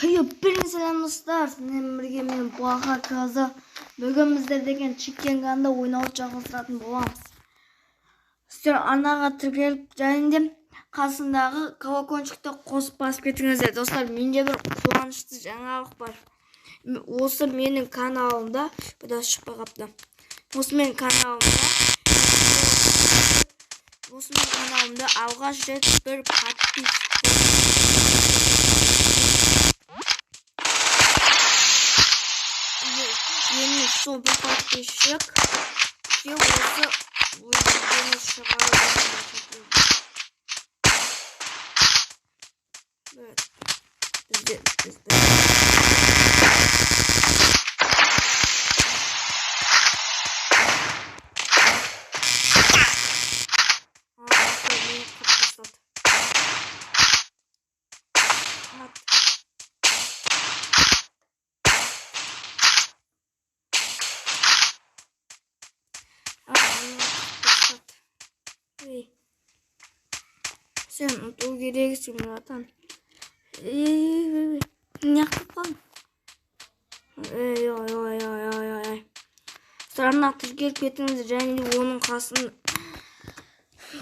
Hayır, birinci selamlar. Birge men Baha Kaza. Bugün bizler деген chicken gun'da ойнауды жалғастыратын боламыз. Сіздер арнаға тіркеліп және қасындағы колокольчикті қосып басып кетіңіздер. Достар, менде бір қуанышты жаңалық бар. Осы менің каналымда, бұда шықпай қапты. Осы менің каналымда алғаш рет бір подписчик yeni su bir подписчик ve burası bu yeni çıkardım. Evet. Bizde. Sen o gereksin zaten. Ne yapalım? Sonra Türkiye ketiniz және оның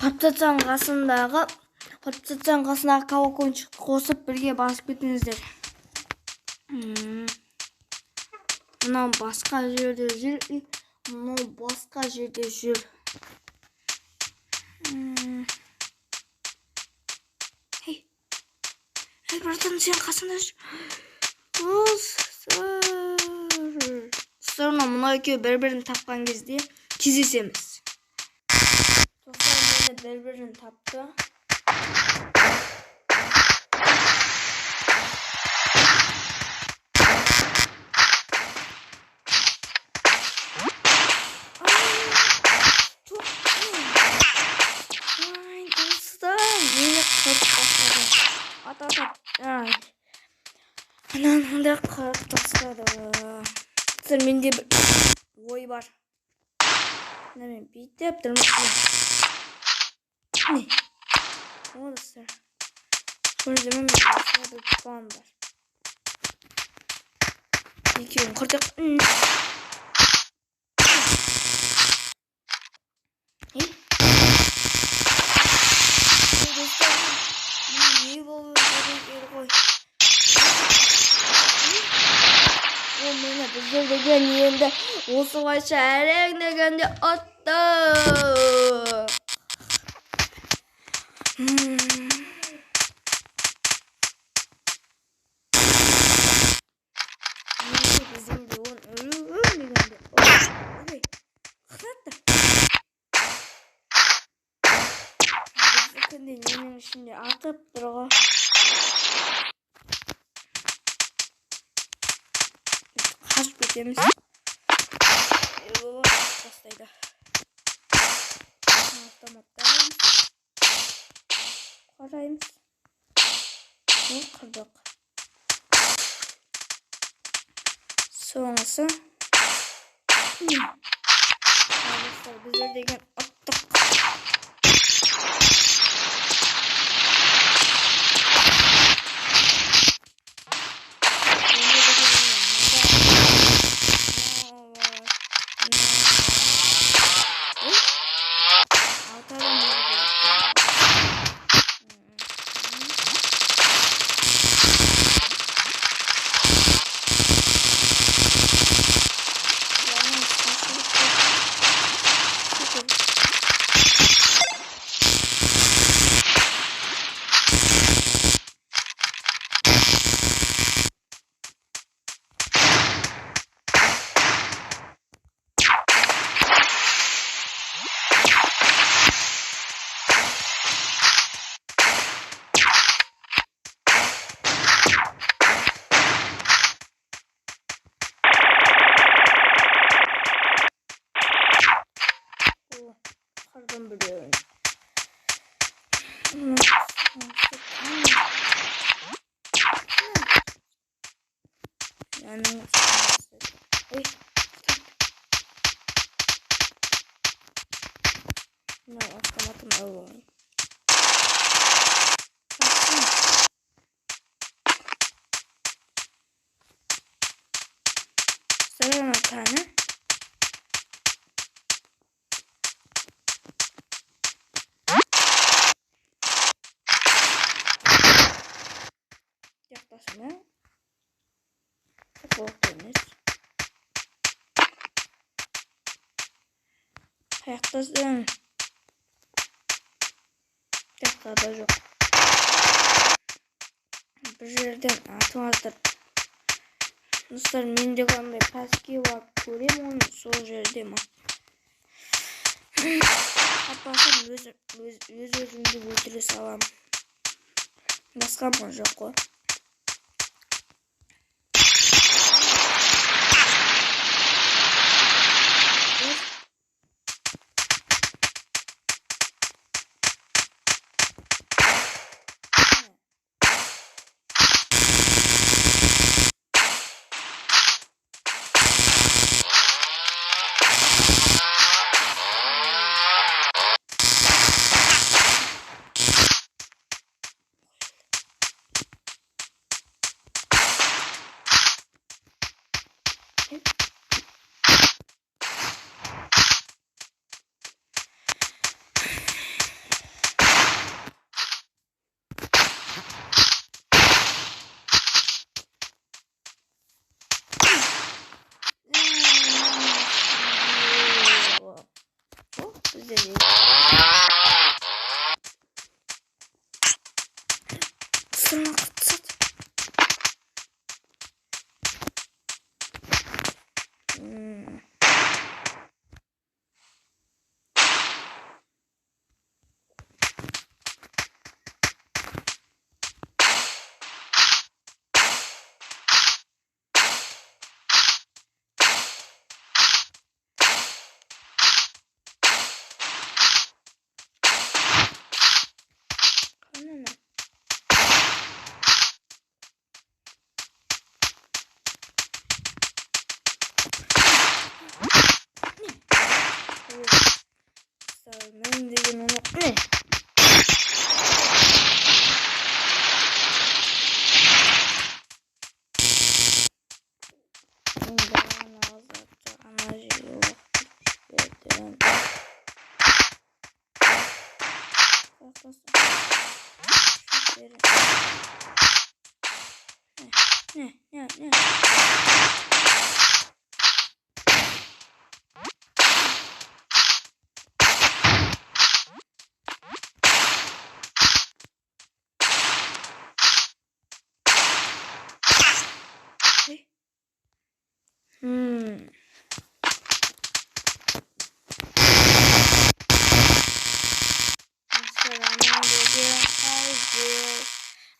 подписацияның қасындағы колокольчикті қосып бірге басып кетіңіздер. Мынау басқа жерде жүр, мынау басқа жерде жүр. Hey bratан, сен қасында жүр. Sonra мынау екеуі бір-бірін тапқан кезде кездесеміз. Достар, мені бір-бірін тапты. Ananda kırıp tasladı. Sen menде bir ой бар. Мен бүйтіп тұрмын. Ne? Olsun. Kocaman bir puan var. İki kırdık. Bizler деген енді осылайша әрең дегенде атты. Біздің де он дегенде қыратты. Біздікінде ненің ішінде атып тұрға. Kaçıp geçeceğimiz hastaydı. Otomatlarımız karayımız ne kırdık. Sonrası bizler degen attık. Pardon biliyorum. Yani no, автоматом алон. bir tane. Yaklaşma. Korktunuz. Yaklaşın. Yaklaşma yok. Bir yerden atmadır. Dostlar mende qanday pastga borib ko'rayim, uni sol yerdami. Apasam o'z-o'zimni o'ldira salam. Boshqa bir yo'q. Güzel. Ben dedim onu. Ne? Ne?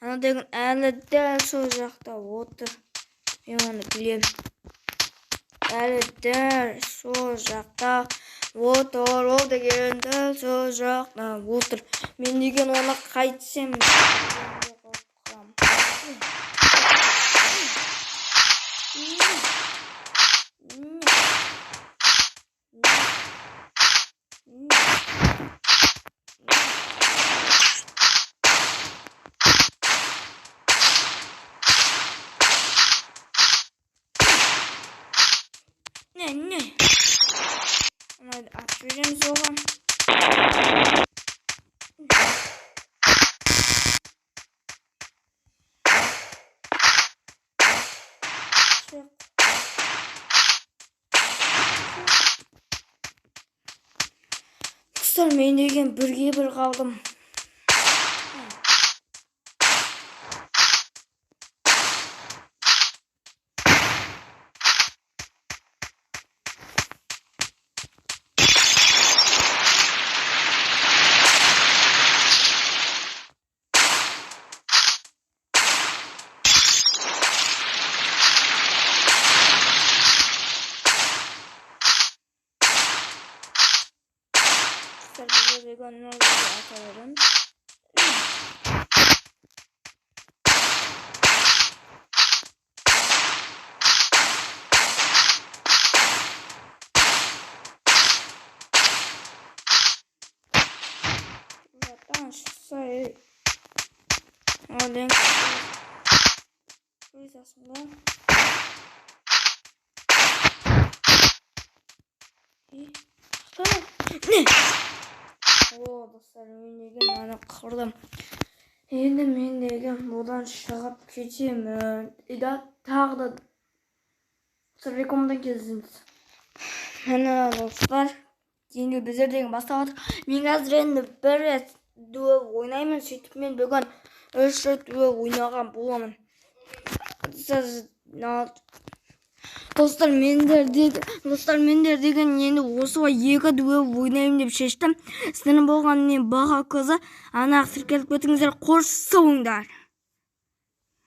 Ana degan eli dal sol jakda otur. Men onu bilem. Eli dal sol jakda otur. O degan dal sol jakda otur. Men degan onu qaytsam. Ne? Hadi açacağım soğan. Dostlar men degan birga bir qaldim. Arkadaşlar bize veganlar atalarım. Zaten sayı aldım. Burası aslında. О, достар, мен деген мана қырдым. Енді мен деген бұдан шығып кетемін. Тағы да рекомдан кездесеміз. Міне достар, енді біздер деген бастап жатыр. Мен қазір енді бір рет дуо ойнаймын, сөйтіп мен бүгін 3 рет дуо ойнаған боламын. Достар, мендер деген енді осыға 2 дуо ойнаймын деп шештім. Сіздердің болған не баға көзі ана келіп кетіңіздер, қош болыңдар.